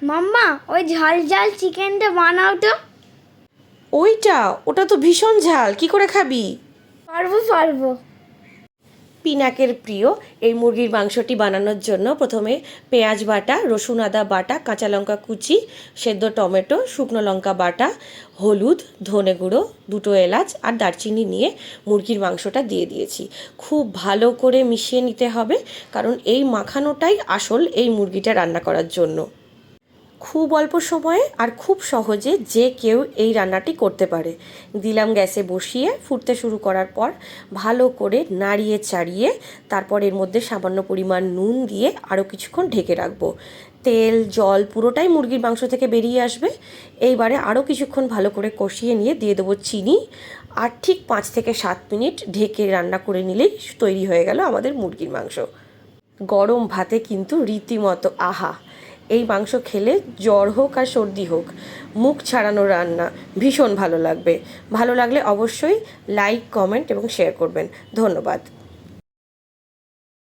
মাম্মা, ওই ঝাল ঝাল চিকেনটা বানাও তো। ওটা তো ভীষণ ঝাল, কি করে খাবি? পারবো পারবো। পিনাকের প্রিয় এই মুরগির মাংসটি বানানোর জন্য প্রথমে পেঁয়াজ বাটা, রসুন আদা বাটা, কাঁচা লঙ্কা কুচি, সেদ্ধ টমেটো, শুকনো লঙ্কা বাটা, হলুদ, ধনে গুঁড়ো, দুটো এলাচ আর দারচিনি নিয়ে মুরগির মাংসটা দিয়ে দিয়েছি। খুব ভালো করে মিশিয়ে নিতে হবে, কারণ এই মাখানোটাই আসল এই মুরগিটা রান্না করার জন্য। খুব অল্প সময়ে আর খুব সহজে যে কেউ এই রান্নাটি করতে পারে। দিলাম গ্যাসে বসিয়ে, ফুটতে শুরু করার পর ভালো করে নাড়িয়ে চাড়িয়ে তারপর এর মধ্যে সামান্য পরিমাণ নুন দিয়ে আরও কিছুক্ষণ ঢেকে রাখবো। তেল জল পুরোটাই মুরগির মাংস থেকে বেরিয়ে আসবে। এইবারে আরও কিছুক্ষণ ভালো করে কষিয়ে নিয়ে দিয়ে দেবো চিনি, আর ঠিক 5 থেকে 7 মিনিট ঢেকে রান্না করে নিলেই তৈরি হয়ে গেল আমাদের মুরগির মাংস। গরম ভাতে কিন্তু রীতিমতো আহা! এই মাংস খেলে জ্বর হোক আর সর্দি হোক, মুখ ছাড়ানো রান্না, ভীষণ ভালো লাগবে। ভালো লাগলে অবশ্যই লাইক, কমেন্ট এবং শেয়ার করবেন। ধন্যবাদ।